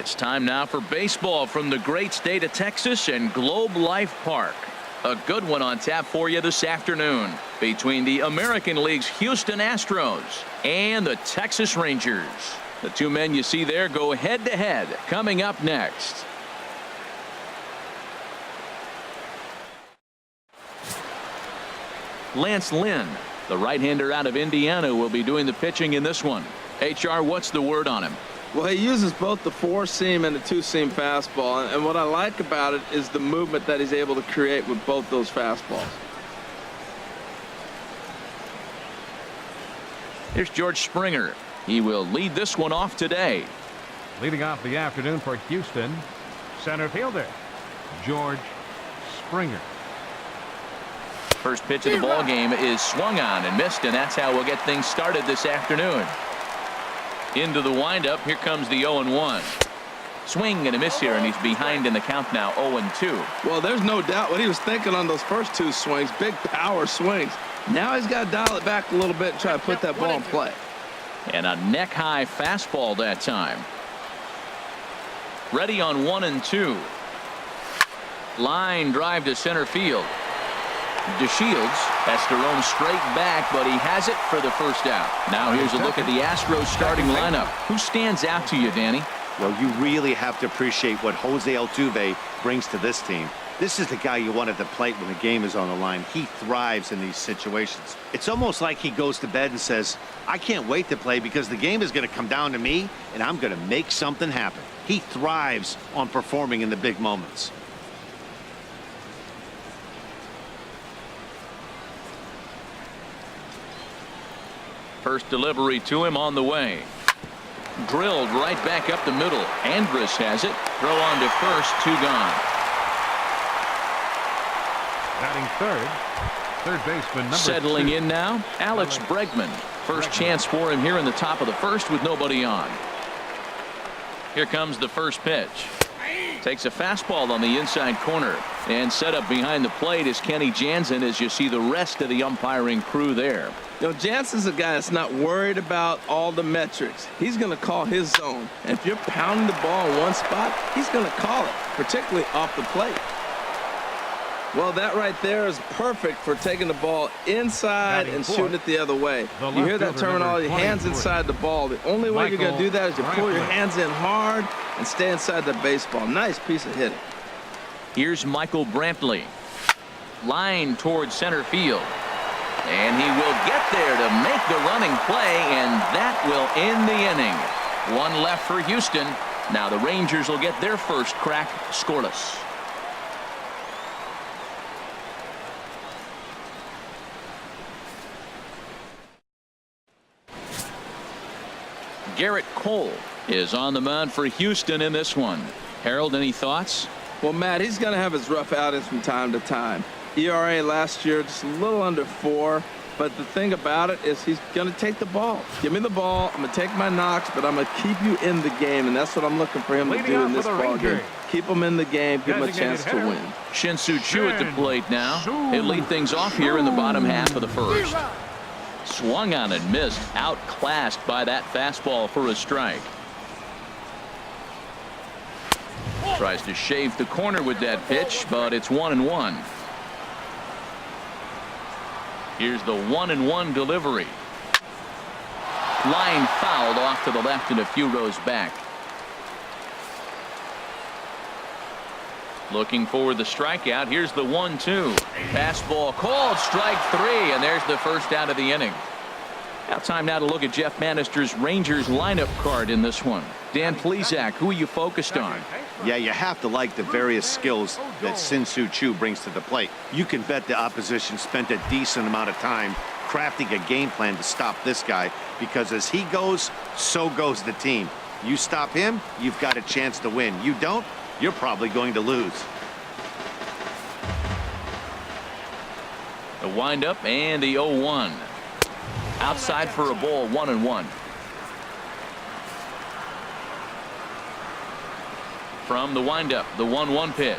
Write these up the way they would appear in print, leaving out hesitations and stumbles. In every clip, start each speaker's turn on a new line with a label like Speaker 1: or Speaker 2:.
Speaker 1: It's time now for baseball from the great state of Texas and Globe Life Park. A good one on tap for you this afternoon between the American League's Houston Astros and the Texas Rangers. The two men you see there go head-to-head coming up next. Lance Lynn, the right-hander out of Indiana, will be doing the pitching in this one. HR, what's the word on him?
Speaker 2: Well, he uses both the four-seam and the two-seam fastball, and what I like about it is the movement that he's able to create with both those fastballs.
Speaker 1: Here's George Springer. He will lead this one off today.
Speaker 3: Leading off the afternoon for Houston, center fielder George Springer.
Speaker 1: First pitch of the ball game is swung on and missed, and that's how we'll get things started this afternoon. Into the windup. Here comes the 0-1. Swing and a miss here, and he's behind in the count now, 0-2.
Speaker 2: Well, there's no doubt what he was thinking on those first two swings. Big power swings. Now he's got to dial it back a little bit and try to put that ball in play.
Speaker 1: And a neck-high fastball that time. Ready on 1-2. Line drive to center field. DeShields has to roam straight back, but he has it for the first out. Now here's a look at the Astros starting lineup. Who stands out to you, Danny?
Speaker 4: Well, you really have to appreciate what Jose Altuve brings to this team. This is the guy you want at the plate when the game is on the line. He thrives in these situations. It's almost like he goes to bed and says, I can't wait to play because the game is going to come down to me and I'm going to make something happen. He thrives on performing in the big moments.
Speaker 1: First delivery to him on the way. Drilled right back up the middle. Andrus has it. Throw on to first. 2 gone.
Speaker 3: Batting third baseman number
Speaker 1: Settling
Speaker 3: 2.
Speaker 1: in now, Alex Bregman. First chance for him here in the top of the first with nobody on. Here comes the first pitch. Takes a fastball on the inside corner, and set up behind the plate is Kenny Jansen as you see the rest of the umpiring crew there.
Speaker 2: You know, Jansen's a guy that's not worried about all the metrics. He's going to call his zone. And if you're pounding the ball in one spot, he's going to call it, particularly off the plate. Well, that right there is perfect for taking the ball inside and shooting it the other way. You hear that terminology, hands inside the ball. The only way you're going to do that is you pull your hands in hard and stay inside the baseball. Nice piece of hitting.
Speaker 1: Here's Michael Brantley. Line towards center field. And he will get there to make the running play, and that will end the inning. One left for Houston. Now the Rangers will get their first crack scoreless. Garrett Cole is on the mound for Houston in this one. Harold, any thoughts?
Speaker 2: Well, Matt, he's going to have his rough outings from time to time. ERA last year just a little under 4, but the thing about it is he's going to take the ball. Give me the ball. I'm going to take my knocks, but I'm going to keep you in the game, and that's what I'm looking for him to do in this ball game. Keep him in the game, give him a chance to win.
Speaker 1: Shin-Soo Choo at the plate now. He'll lead things off here in the bottom half of the first. Swung on and missed, outclassed by that fastball for a strike. Tries to shave the corner with that pitch, but it's 1-1. Here's the 1-1 delivery. Line fouled off to the left and a few rows back. Looking for the strikeout. Here's the 1-2. Fastball called, strike 3, and there's the first out of the inning. Now time now to look at Jeff Bannister's Rangers lineup card in this one. Dan Plesac, who are you focused on?
Speaker 4: Yeah, you have to like the various skills that Shin-Soo Choo brings to the plate. You can bet the opposition spent a decent amount of time crafting a game plan to stop this guy, because as he goes, so goes the team. You stop him, you've got a chance to win. You don't, you're probably going to lose.
Speaker 1: The windup and the 0-1. Outside for a ball, 1-1. From the windup, the 1-1 pitch.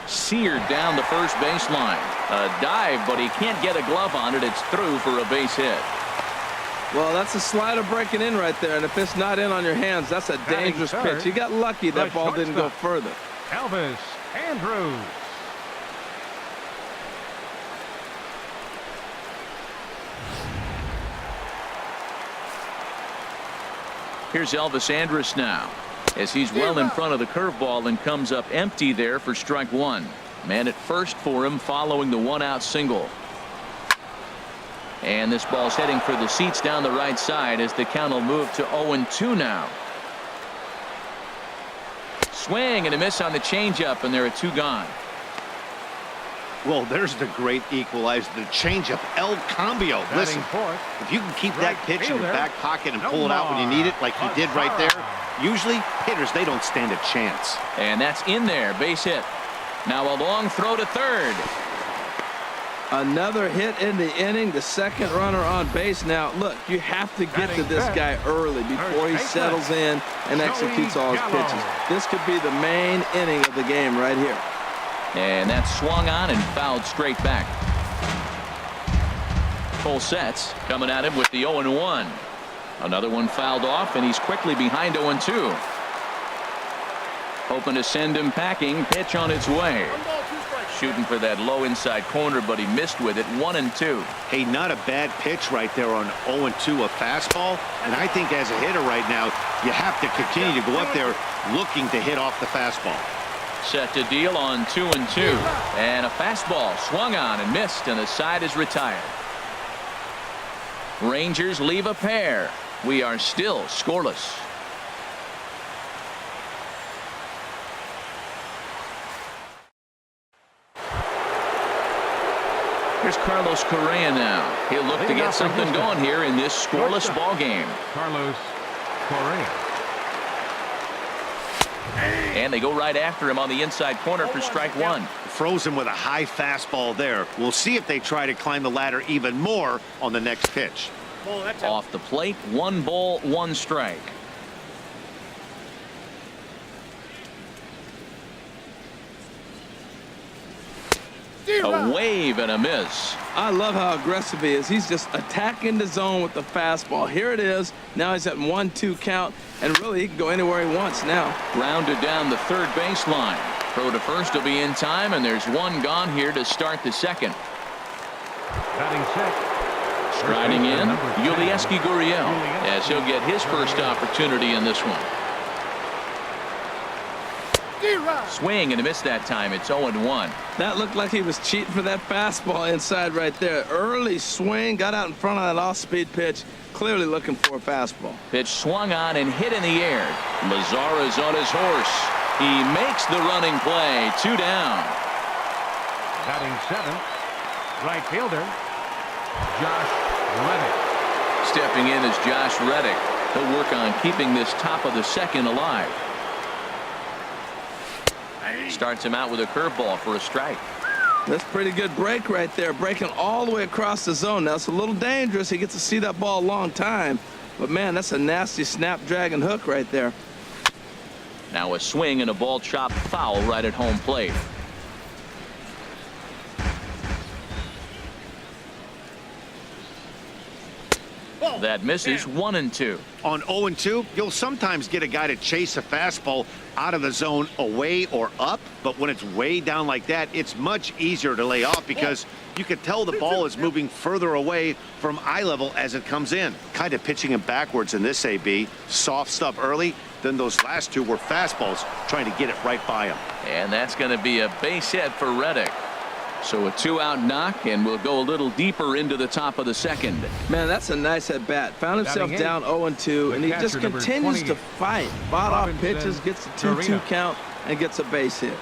Speaker 1: Seared down the first baseline. A dive, but he can't get a glove on it. It's through for a base hit.
Speaker 2: Well, that's a slider breaking in right there, and if it's not in on your hands, that's a dangerous pitch. You got lucky that ball didn't go further.
Speaker 3: Elvis Andrus.
Speaker 1: Here's Elvis Andrus now, as he's well in front of the curveball and comes up empty there for strike one. Man at first for him following the one-out single. And this ball's heading for the seats down the right side as the count will move to 0-2 now. Swing and a miss on the changeup, and there are two gone.
Speaker 4: Well, there's the great equalizer, the changeup, El Cambio. Listen, if you can keep that pitch in your back pocket and pull it out when you need it like he did right there, usually hitters, they don't stand a chance.
Speaker 1: And that's in there, base hit. Now a long throw to third.
Speaker 2: Another hit in the inning, the second runner on base. Now, look, you have to get to this guy early before he settles in and executes all his pitches. This could be the main inning of the game right here.
Speaker 1: And that's swung on and fouled straight back. Full sets coming at him with the 0-1. Another one fouled off, and he's quickly behind 0-2. Hoping to send him packing. Pitch on its way. Shooting for that low inside corner, but he missed with it. 1-2.
Speaker 4: Hey, not a bad pitch right there on 0-2, a fastball. And I think as a hitter right now, you have to continue to go up there looking to hit off the fastball.
Speaker 1: Set to deal on 2-2. And a fastball swung on and missed, and the side is retired. Rangers leave a pair. We are still scoreless. Here's Carlos Correa now. He'll look to get something going here in this scoreless ball game.
Speaker 3: Carlos Correa.
Speaker 1: And they go right after him on the inside corner for strike one.
Speaker 4: Frozen with a high fastball there. We'll see if they try to climb the ladder even more on the next pitch.
Speaker 1: Off the plate, 1 ball, 1 strike. A wave and a miss.
Speaker 2: I love how aggressive he is. He's just attacking the zone with the fastball. Here it is. Now he's at 1-2 count, and really he can go anywhere he wants now.
Speaker 1: Grounded down the third baseline. Throw to first will be in time, and there's one gone here to start the second.
Speaker 3: Batting sixth.
Speaker 1: Striding in, Yulieski Gurriel, as he'll get his first opportunity in this one. Swing and a miss that time. It's 0-1.
Speaker 2: That looked like he was cheating for that fastball inside right there. Early swing, got out in front of that off-speed pitch, clearly looking for a fastball.
Speaker 1: Pitch swung on and hit in the air. Mazara's on his horse. He makes the running play. 2 down.
Speaker 3: Batting seventh, right fielder, Josh Reddick.
Speaker 1: Stepping in is Josh Reddick. He'll work on keeping this top of the second alive. Starts him out with a curveball for a strike.
Speaker 2: That's pretty good break right there, breaking all the way across the zone. Now it's a little dangerous. He gets to see that ball a long time, but man, that's a nasty snapdragon hook right there.
Speaker 1: Now a swing and a ball chopped foul right at home plate. That misses. 1-2.
Speaker 4: On 0-2, you'll sometimes get a guy to chase a fastball out of the zone away or up, but when it's way down like that, it's much easier to lay off because you can tell the ball is moving further away from eye level as it comes in. Kind of pitching him backwards in this AB. Soft stuff early, then those last two were fastballs trying to get it right by him.
Speaker 1: And that's going to be a base hit for Reddick. So a 2-out knock, and we'll go a little deeper into the top of the second.
Speaker 2: Man, that's a nice at bat. Found himself down 0-2, and he just continues to fight. Bought off pitches, gets a 2-2 count, and gets a base hit.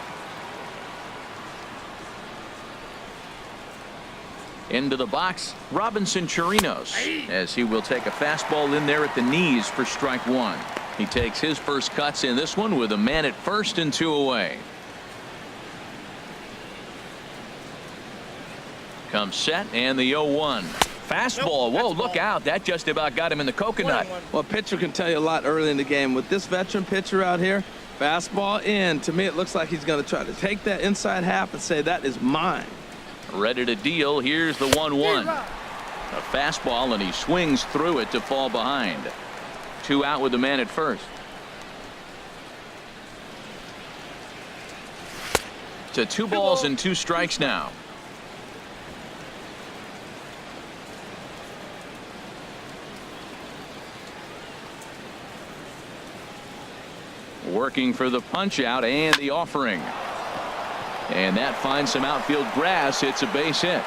Speaker 1: Into the box, Robinson Chirinos, as he will take a fastball in there at the knees for strike one. He takes his first cuts in this one with a man at first and 2 away. Comes set and the 0-1. Fastball. Whoa, look out. That just about got him in the coconut.
Speaker 2: Well, a pitcher can tell you a lot early in the game. With this veteran pitcher out here, fastball in. To me, it looks like he's going to try to take that inside half and say, that is mine.
Speaker 1: Ready to deal. Here's the 1-1. A fastball, and he swings through it to fall behind. 2 out with the man at first. To 2 balls and 2 strikes now. Working for the punch out and the offering. And that finds some outfield grass. It's a base hit.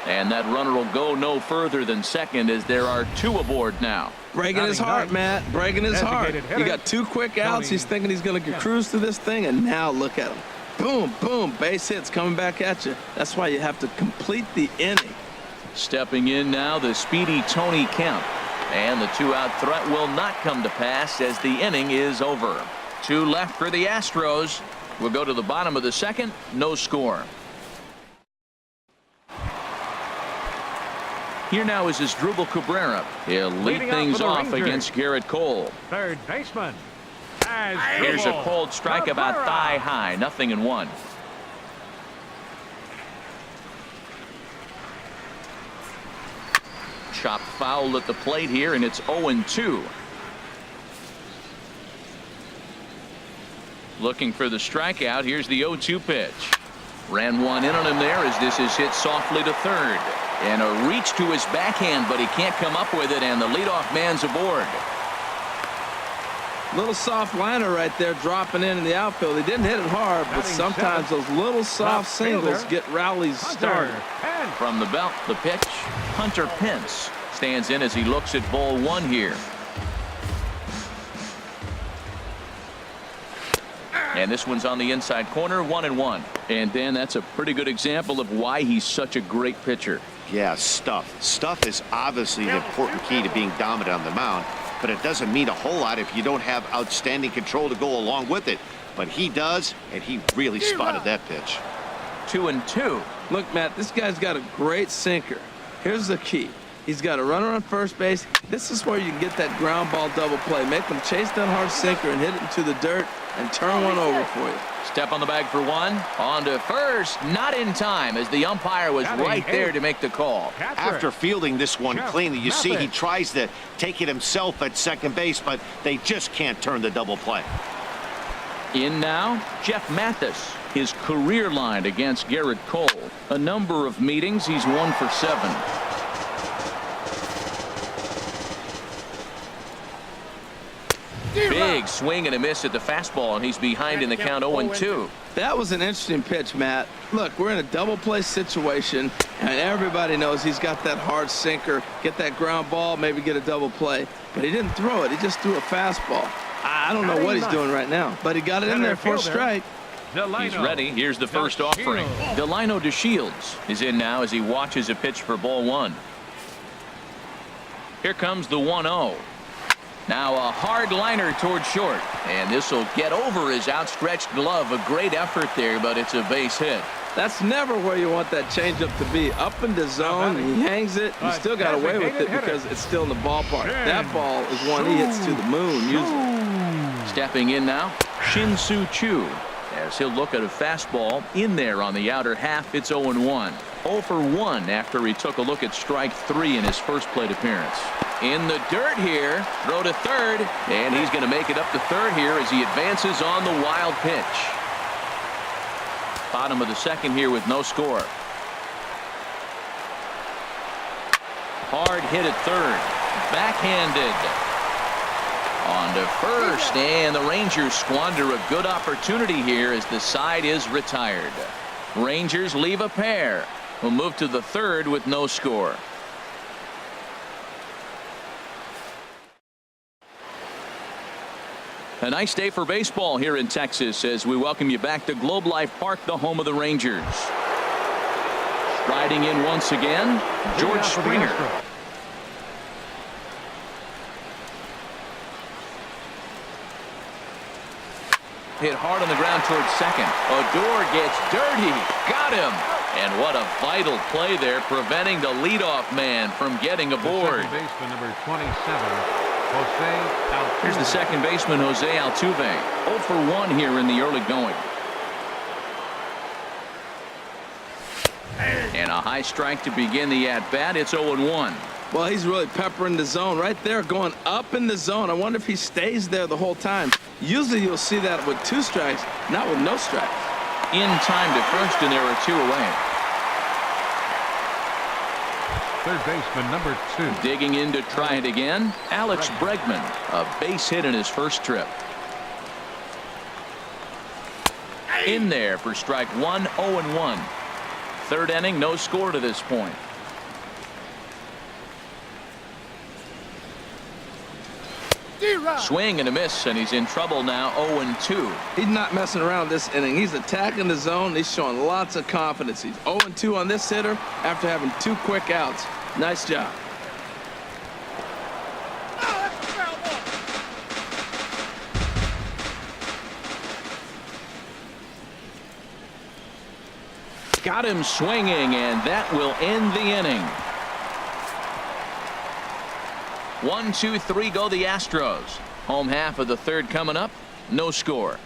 Speaker 1: And that runner will go no further than second as there are 2 aboard now.
Speaker 2: Breaking his heart, Matt. Breaking his heart. He got 2 quick outs. He's thinking he's going to cruise through this thing, and now look at him. Boom, boom, base hits coming back at you. That's why you have to complete the inning.
Speaker 1: Stepping in now, the speedy Tony Kemp. And the 2-out threat will not come to pass as the inning is over. 2 left for the Astros. We'll go to the bottom of the second. No score. Here now is Asdrubal Cabrera. He'll lead things off against Garrett Cole.
Speaker 3: Third baseman.
Speaker 1: Here's a cold strike about thigh high. 0-1. Chopped foul at the plate here, and it's 0-2. Looking for the strikeout. Here's the 0-2 pitch. Ran one in on him there as this is hit softly to third. And a reach to his backhand, but he can't come up with it, and the leadoff man's aboard.
Speaker 2: Little soft liner right there dropping in the outfield. He didn't hit it hard, but sometimes those little soft singles get rallies started.
Speaker 1: From the belt, the pitch. Hunter Pence stands in as he looks at ball 1 here. And this one's on the inside corner, 1-1. And Dan, that's a pretty good example of why he's such a great pitcher.
Speaker 4: Yeah, stuff. Stuff is obviously the important key to being dominant on the mound, but it doesn't mean a whole lot if you don't have outstanding control to go along with it. But he does, and he really spotted that pitch.
Speaker 1: 2-2.
Speaker 2: Look, Matt, this guy's got a great sinker. Here's the key. He's got a runner on first base. This is where you can get that ground ball double play. Make him chase that hard sinker and hit it into the dirt and turn one over for you.
Speaker 1: Step on the bag for 1. On to first. Not in time as the umpire was right there to make the call.
Speaker 4: After fielding this one cleanly, you see he tries to take it himself at second base, but they just can't turn the double play.
Speaker 1: In now, Jeff Mathis. His career line against Garrett Cole. A number of meetings. He's 1 for 7. Big swing and a miss at the fastball, and he's behind in the count 0-2.
Speaker 2: That was an interesting pitch, Matt. Look, we're in a double play situation, and everybody knows he's got that hard sinker. Get that ground ball, maybe get a double play. But he didn't throw it. He just threw a fastball. I don't know what he's doing right now, but he got it in there for a strike.
Speaker 1: He's ready. Here's the first offering. Delino DeShields is in now as he watches a pitch for ball 1. Here comes the 1-0. Now a hard liner toward short, and this will get over his outstretched glove. A great effort there, but it's a base hit.
Speaker 2: That's never where you want that changeup to be. Up in the zone, he hangs it. He still got away with it because it's still in the ballpark. That ball is one he hits to the moon usually.
Speaker 1: Stepping in now, Shin-Soo Choo. As he'll look at a fastball in there on the outer half. It's 0-1. 0 for 1 after he took a look at strike 3 in his first plate appearance. In the dirt here, throw to third, and he's going to make it up to third here as he advances on the wild pitch. Bottom of the second here with no score. Hard hit at third, backhanded. On to first, and the Rangers squander a good opportunity here as the side is retired. Rangers leave a pair. We'll move to the third with no score. A nice day for baseball here in Texas as we welcome you back to Globe Life Park, the home of the Rangers. Riding in once again, George Springer. Hit hard on the ground towards second. Odor gets dirty. Got him. And what a vital play there, preventing the leadoff man from getting aboard.
Speaker 3: Second baseman number 27, Jose Altuve.
Speaker 1: Here's the second baseman, Jose Altuve. 0 for 1 here in the early going. And a high strike to begin the at-bat. It's 0-1.
Speaker 2: Well, he's really peppering the zone right there, going up in the zone. I wonder if he stays there the whole time. Usually you'll see that with 2 strikes, not with no strikes.
Speaker 1: In time to first, and there are 2 away.
Speaker 3: Third baseman number 2.
Speaker 1: Digging in to try it again, Alex Bregman. A base hit in his first trip. In there for strike 1, 0-1. Third inning, no score to this point. Swing and a miss, and he's in trouble now. 0-2.
Speaker 2: He's not messing around this inning. He's attacking the zone. He's showing lots of confidence. He's 0-2 on this hitter after having 2 quick outs. Nice job.
Speaker 1: Got him swinging, and that will end the inning. 1, 2, 3 go the Astros. Home half of the third coming up. No score.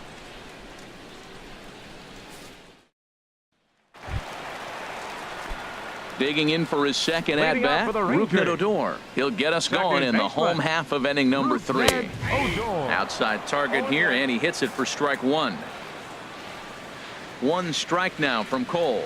Speaker 1: Digging in for his second at bat, Rd.2. He'll get us going in the home half of inning number 3. Outside target here, and he hits it for strike 1. 1 strike now from Cole.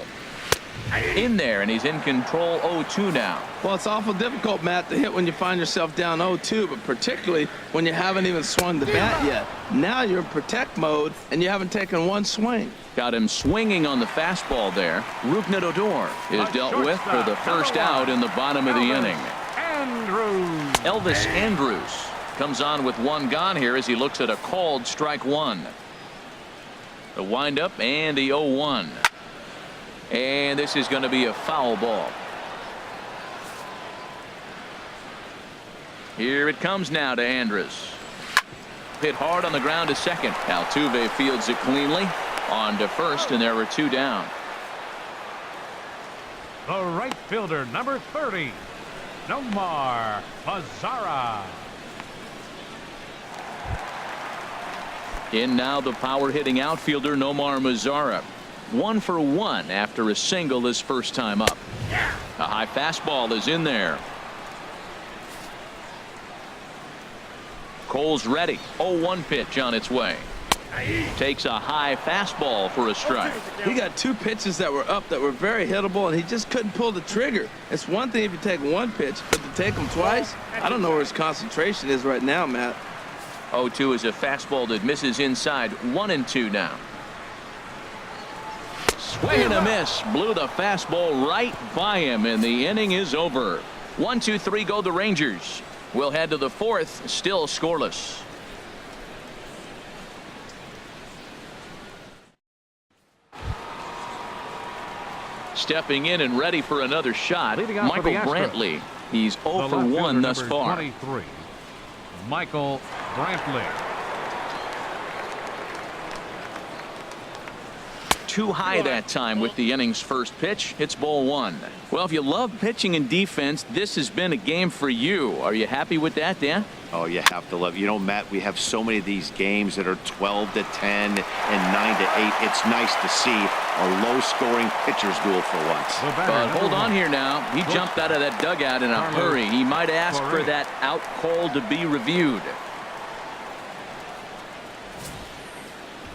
Speaker 1: In there, and he's in control. 0-2 now.
Speaker 2: Well, it's awful difficult, Matt, to hit when you find yourself down 0-2, but particularly when you haven't even swung the bat yet. Now you're in protect mode, and you haven't taken 1 swing.
Speaker 1: Got him swinging on the fastball there. Rd.2 is dealt with for the first out in the bottom of the inning. Elvis Andrus comes on with 1 gone here as he looks at a called strike 1. The windup and the 0-1. And this is going to be a foul ball. Here it comes now to Andrus. Hit hard on the ground to second. Altuve fields it cleanly. On to first, and there are 2 down.
Speaker 3: The right fielder, number 30, Nomar Mazara.
Speaker 1: In now the power hitting outfielder Nomar Mazara. 1 for 1 after a single his first time up. A high fastball is in there. Cole's ready. 0-1 pitch on its way. Takes a high fastball for a strike.
Speaker 2: He got 2 pitches that were up that were very hittable, and he just couldn't pull the trigger. It's one thing if you take 1 pitch, but to take them twice, I don't know where his concentration is right now, Matt.
Speaker 1: 0-2 is a fastball that misses inside. 1-2 now. Swing and a miss. Blew the fastball right by him, and the inning is over. 1, 2, 3 go the Rangers. We'll head to the 4th, still scoreless. Stepping in and ready for another shot, Michael Brantley. He's 0 for 1 thus far.
Speaker 3: 23, Michael Brantley.
Speaker 1: Too high that time with the inning's first pitch. It's ball 1. Well, if you love pitching and defense, this has been a game for you. Are you happy with that, Dan?
Speaker 4: Oh, you have to love. You know, Matt, we have so many of these games that are 12-10 and 9-8. It's nice to see a low-scoring pitcher's duel for once.
Speaker 1: But hold on here now. He jumped out of that dugout in a hurry. He might ask for that out call to be reviewed.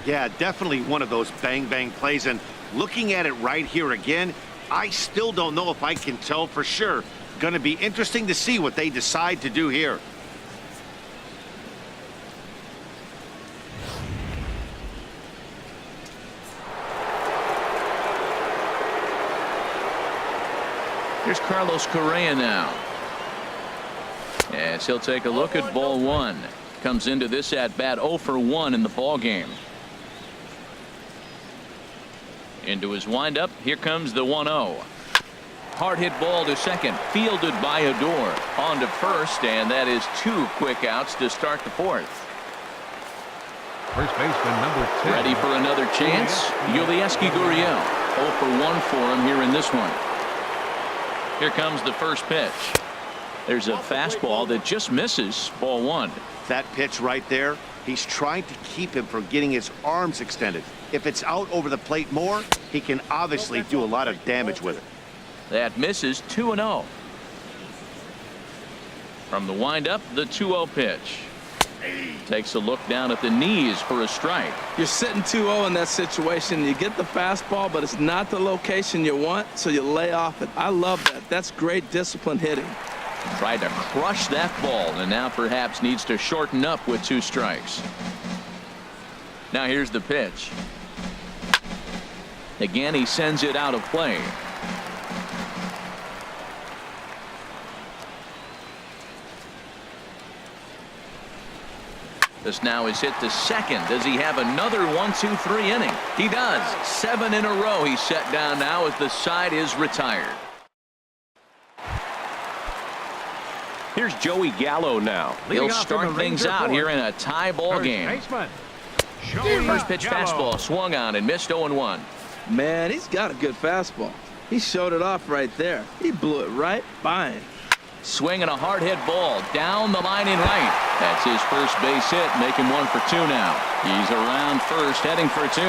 Speaker 4: Yeah, definitely one of those bang-bang plays. And looking at it right here again, I still don't know if I can tell for sure. Going to be interesting to see what they decide to do here.
Speaker 1: Here's Carlos Correa now. Yes, he'll take a look at ball 1. Comes into this at bat 0 for 1 in the ball game. Into his windup. Here comes the 1-0. Hard hit ball to second. Fielded by Odor. On to first, and that is 2 quick outs to start the 4th.
Speaker 3: First baseman number 10.
Speaker 1: Ready for another chance. Yulieski Gurriel. 0 for 1 for him here in this one. Here comes the first pitch. There's a fastball that just misses. Ball 1.
Speaker 4: That pitch right there, he's trying to keep him from getting his arms extended. If it's out over the plate more, he can obviously do a lot of damage with it.
Speaker 1: That misses 2-0. From the windup, the 2-0 pitch. Takes a look down at the knees for a strike.
Speaker 2: You're sitting 2-0 in that situation. You get the fastball, but it's not the location you want, so you lay off it. I love that. That's great disciplined hitting.
Speaker 1: Tried to crush that ball, and now perhaps needs to shorten up with 2 strikes. Now here's the pitch. Again, he sends it out of play. This now is hit to second. Does he have another 1-2-3 inning? He does. 7 in a row he's set down now as the side is retired.
Speaker 5: Here's Joey Gallo now.
Speaker 1: He'll start things out here in a tie ball game. First pitch fastball swung on and missed 0-1.
Speaker 2: Man, he's got a good fastball. He showed it off right there. He blew it right by him.
Speaker 1: Swinging a hard hit ball down the line in right. That's his first base hit, making 1 for 2 now. He's around first, heading for 2.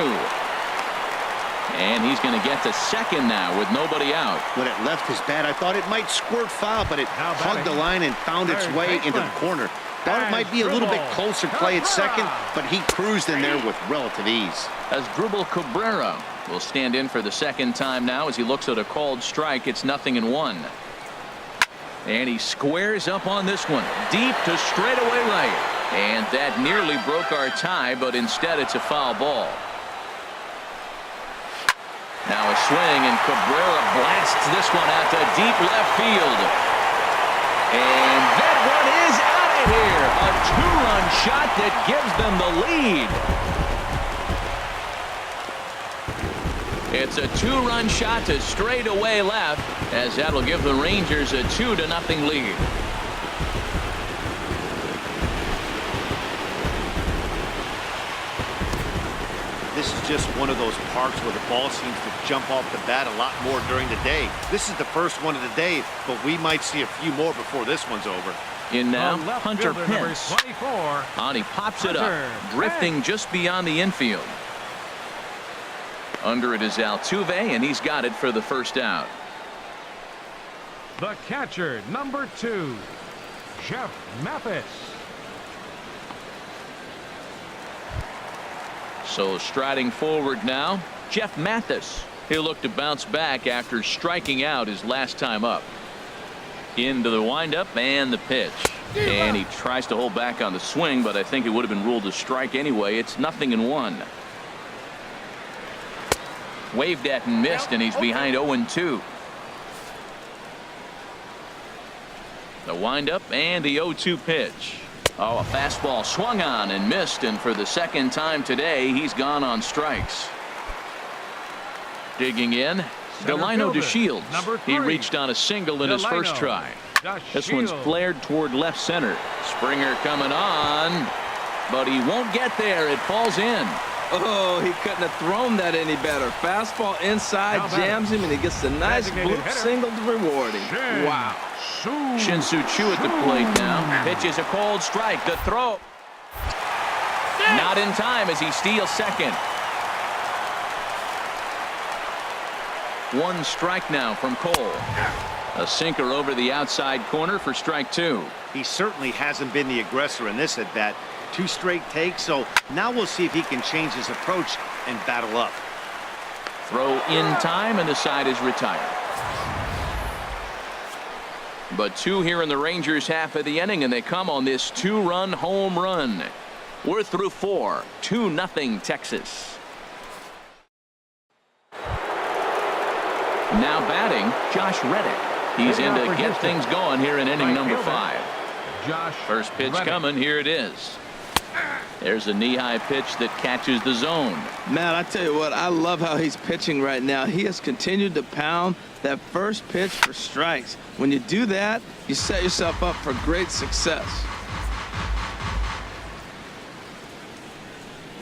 Speaker 1: And he's going to get to second now with nobody out.
Speaker 4: When it left his bat, I thought it might squirt foul, but it hugged the line and found its way into the corner. Thought it might be a little bit closer play at second, but he cruised in there with relative ease.
Speaker 1: Asdrubal Cabrera will stand in for the second time now as he looks at a called strike. It's 0-1. And he squares up on this one, deep to straightaway right. And that nearly broke our tie, but instead it's a foul ball. Now a swing, and Cabrera blasts this one out to deep left field. And that one is out of here. A 2-run shot that gives them the lead. It's a 2-run shot to straightaway left, as that'll give the Rangers a 2-0 lead.
Speaker 4: This is just one of those parks where the ball seems to jump off the bat a lot more during the day. This is the first one of the day, but we might see a few more before this one's over.
Speaker 1: In now, Hunter Pence. And he pops it up, drifting just beyond the infield. Under it is Altuve, and he's got it for the first out.
Speaker 3: The catcher, number 2, Jeff Mathis.
Speaker 1: So striding forward now, Jeff Mathis. He'll look to bounce back after striking out his last time up. Into the windup and the pitch. And he tries to hold back on the swing, but I think it would have been ruled a strike anyway. It's 0-1. Waved at and missed, and he's behind 0-2. The windup and the 0-2 pitch. Oh, a fastball swung on and missed, and for the second time today, he's gone on strikes. Digging in, Delino DeShields. He reached on a single in his first try. This one's flared toward left center. Springer coming on, but he won't get there. It falls in.
Speaker 2: Oh, he couldn't have thrown that any better. Fastball inside, jams him, and he gets a nice bloop single to reward him. Wow.
Speaker 1: Shin-Soo Choo at the plate now. Pitches a cold strike. The throw. Not in time as he steals second. 1 strike now from Cole. A sinker over the outside corner for strike 2.
Speaker 4: He certainly hasn't been the aggressor in this at bat. 2 straight takes, so now we'll see if he can change his approach and battle up.
Speaker 1: Throw in time, and the side is retired. But 2 here in the Rangers half of the inning, and they come on this 2-run home run. We're through 4. 2-0 Texas. Now batting, Josh Reddick. He's in to get things going here in inning number 5. First pitch coming. Here it is. There's a knee-high pitch that catches the zone.
Speaker 2: Man, I tell you what, I love how he's pitching right now. He has continued to pound that first pitch for strikes. When you do that, you set yourself up for great success.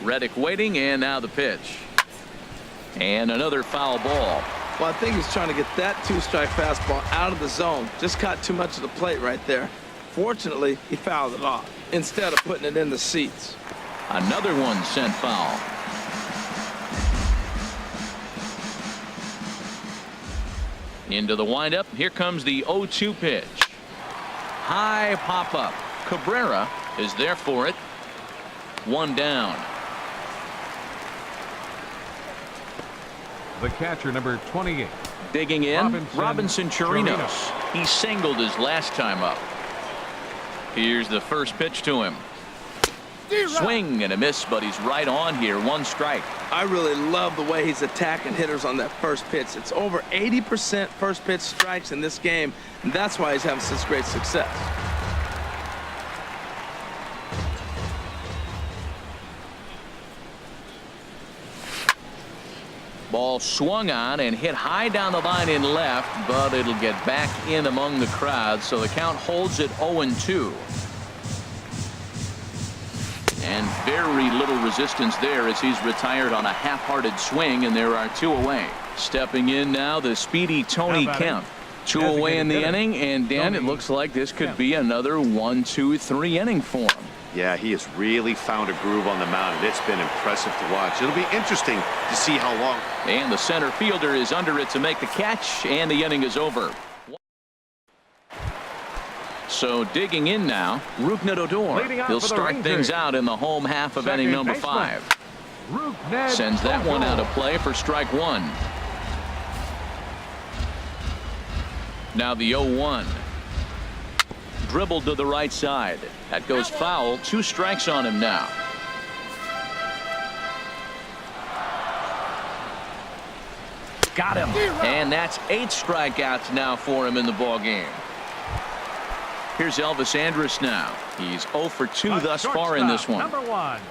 Speaker 1: Reddick waiting, and now the pitch. And another foul ball.
Speaker 2: Well, I think he's trying to get that 2-strike fastball out of the zone. Just caught too much of the plate right there. Fortunately, he fouled it off. instead of putting it in the seats.
Speaker 1: Another one sent foul. Into the windup. Here comes the 0-2 pitch. High pop up. Cabrera is there for it. One down.
Speaker 3: The catcher, number 28.
Speaker 1: Digging in,
Speaker 3: Robinson
Speaker 1: Chirinos. He singled his last time up. Here's the first pitch to him. Swing and a miss, but he's right on here. One strike.
Speaker 2: I really love the way he's attacking hitters on that first pitch. It's over 80% first pitch strikes in this game, and that's why he's having such great success.
Speaker 1: Ball swung on and hit high down the line in left, but it'll get back in among the crowd, so the count holds at 0-2. And very little resistance there as he's retired on a half-hearted swing, and there are two away. Stepping in now, the speedy Tony Kemp. Two away in the inning, and Dan, it looks like this could be another 1-2-3 inning for him.
Speaker 4: Yeah, he has really found a groove on the mound, and it's been impressive to watch. It'll be interesting to see how long.
Speaker 1: And the center fielder is under it to make the catch, and the inning is over. So digging in now, Rougned Odor. He'll start things out in the home half of inning number 5. Sends that one out of play for strike one. Now the 0-1. Dribbled to the right side. That goes foul. 2 strikes on him now. Got him. And that's 8 strikeouts now for him in the ball game. Here's Elvis Andrus now. He's 0 for 2 thus far in this one.
Speaker 3: Number 1,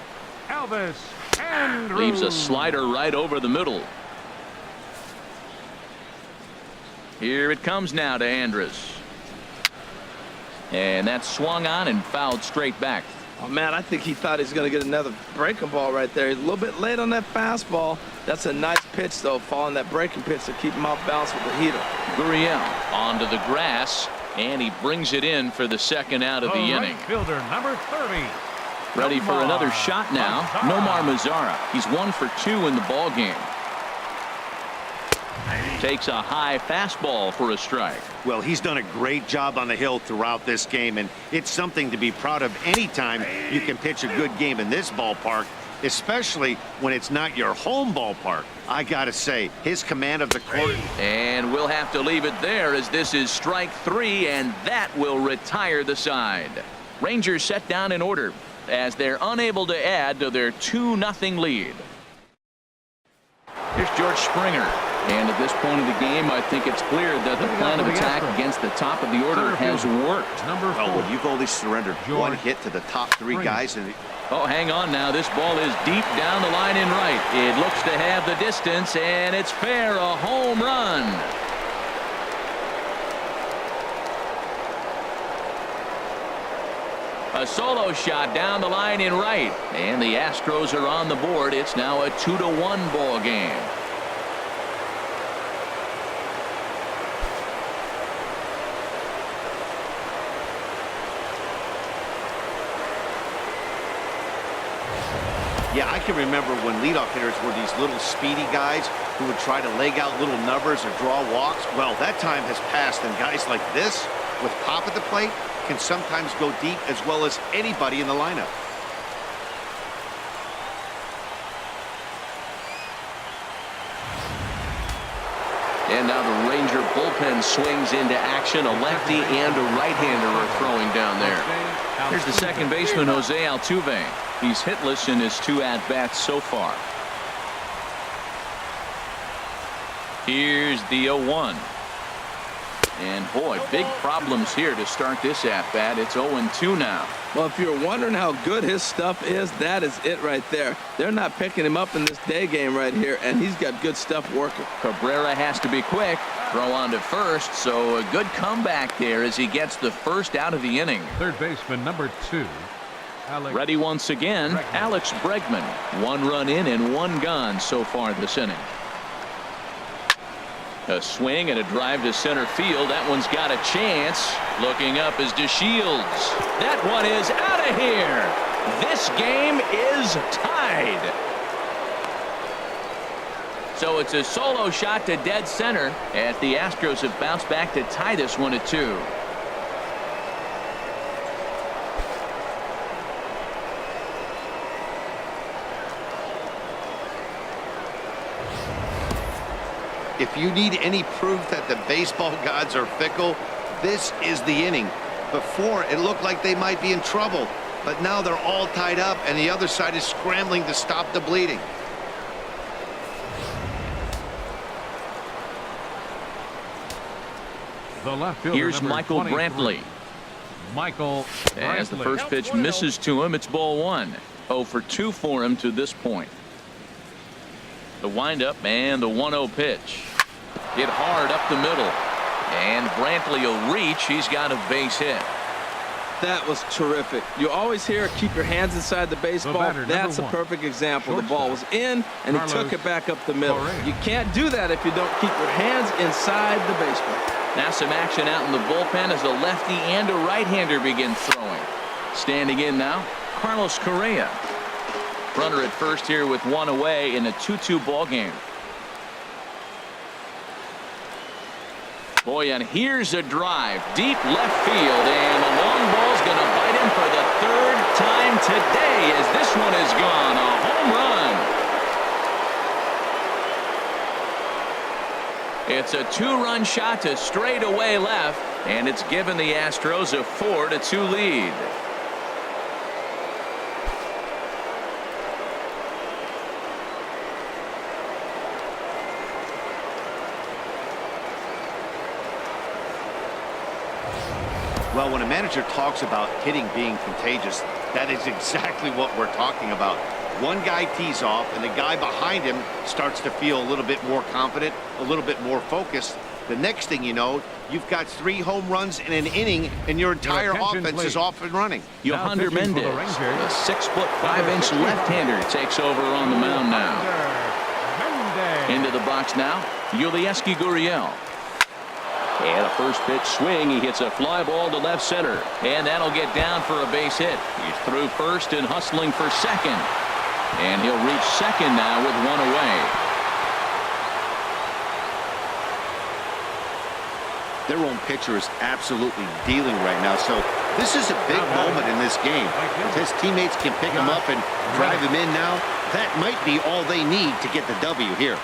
Speaker 3: Elvis Andrus.
Speaker 1: Leaves a slider right over the middle. Here it comes now to Andrus. And that's swung on and fouled straight back.
Speaker 2: Oh, man, I think he thought he was going to get another breaking ball right there. He's a little bit late on that fastball. That's a nice pitch, though, following that breaking pitch to keep him off balance with the heater.
Speaker 1: Gurriel onto the grass, and he brings it in for the second out of the inning.
Speaker 3: Fielder, number 30.
Speaker 1: Ready for another shot now. Nomar Mazara. He's 1 for 2 in the ball game. Takes a high fastball for a strike.
Speaker 4: Well, he's done a great job on the hill throughout this game, and it's something to be proud of anytime you can pitch a good game in this ballpark, especially when it's not your home ballpark. I gotta say, his command of the court.
Speaker 1: And we'll have to leave it there as this is strike 3, and that will retire the side. Rangers set down in order as they're unable to add to their 2-0 lead. Here's George Springer. And at this point of the game, I think it's clear that the plan of attack against the top of the order has worked.
Speaker 4: Well, when you've only surrendered one hit to the top 3 guys.
Speaker 1: Oh, hang on now. This ball is deep down the line in right. It looks to have the distance, and it's fair. A home run. A solo shot down the line in right. And the Astros are on the board. It's now a 2-1 ball game.
Speaker 4: Yeah, I can remember when leadoff hitters were these little speedy guys who would try to leg out little numbers or draw walks. Well, that time has passed, and guys like this, with pop at the plate, can sometimes go deep as well as anybody in the lineup.
Speaker 1: And now the Ranger bullpen swings into action. A lefty and a right-hander are throwing down there. Here's the second baseman, Jose Altuve. He's hitless in his 2 at-bats so far. Here's the 0-1. And boy, big problems here to start this at-bat. It's 0-2 now.
Speaker 2: Well, if you're wondering how good his stuff is, that is it right there. They're not picking him up in this day game right here, and he's got good stuff working.
Speaker 1: Cabrera has to be quick. Throw on to first, so a good comeback there as he gets the first out of the inning.
Speaker 3: Third baseman, number 2.
Speaker 1: Ready once again, Alex Bregman. 1 run in and 1 gone so far this inning. A swing and a drive to center field. That one's got a chance. Looking up is DeShields. That one is out of here. This game is tied. So it's a solo shot to dead center as the Astros have bounced back to tie this one at 2.
Speaker 4: If you need any proof that the baseball gods are fickle, this is the inning. Before, it looked like they might be in trouble, but now they're all tied up and the other side is scrambling to stop the bleeding.
Speaker 3: The left fielder,
Speaker 1: here's
Speaker 3: number
Speaker 1: Michael
Speaker 3: 23.
Speaker 1: Brantley.
Speaker 3: Michael
Speaker 1: As the
Speaker 3: Brantley.
Speaker 1: first pitch misses to him, it's ball 1. 0 for 2 for him to this point. The windup and the 1-0 pitch. Hit hard up the middle. And Brantley will reach. He's got a base hit.
Speaker 2: That was terrific. You always hear keep your hands inside the baseball.
Speaker 3: batter,
Speaker 2: That's a
Speaker 3: one.
Speaker 2: perfect example. The
Speaker 3: Shortstop.
Speaker 2: ball was in and he
Speaker 3: Carlos
Speaker 2: took it back up the middle.
Speaker 3: Correa.
Speaker 2: You can't do that if you don't keep your hands inside the baseball.
Speaker 1: Now some action out in the bullpen as a lefty and a right-hander begin throwing. Standing in now, Carlos Correa. Runner at first here with 1 away in a 2-2 ball game. Boy, and here's a drive deep left field, and the long ball's going to bite him for the 3rd time today as this one is gone. A home run. It's a 2-run shot to straightaway left, and it's given the Astros a 4-2 lead.
Speaker 4: Well, when a manager talks about hitting being contagious, that is exactly what we're talking about. One guy tees off and the guy behind him starts to feel a little bit more confident, a little bit more focused. The next thing you know, you've got 3 home runs in an inning and your entire
Speaker 3: attention,
Speaker 4: offense
Speaker 3: please.
Speaker 4: is off and running.
Speaker 1: Yohander
Speaker 3: pitching for
Speaker 1: Mendez,
Speaker 3: the Rangers,
Speaker 1: the 6'5" left-hander, takes over on the mound now.
Speaker 3: Mendez.
Speaker 1: Into the box now, Yulieski Gurriel. And a first pitch swing. He hits a fly ball to left center. And that'll get down for a base hit. He's through first and hustling for second. And he'll reach second now with 1 away.
Speaker 4: Their own pitcher is absolutely dealing right now. So this is a big moment in this game. If his teammates can pick him up and drive him in now, that might be all they need to get the W here.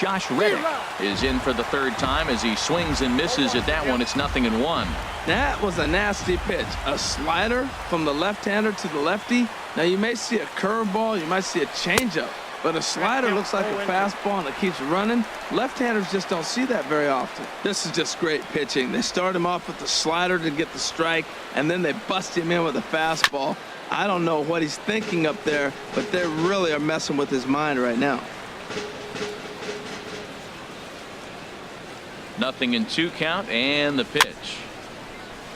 Speaker 1: Josh Reddick is in for the 3rd time as he swings and misses at that one. It's 0-1.
Speaker 2: That was a nasty pitch. A slider from the left-hander to the lefty. Now you may see a curveball, you might see a changeup, but a slider looks like a fastball and it keeps running. Left-handers just don't see that very often. This is just great pitching. They start him off with the slider to get the strike, and then they bust him in with a fastball. I don't know what he's thinking up there, but they really are messing with his mind right now.
Speaker 1: 0-2 count and the pitch.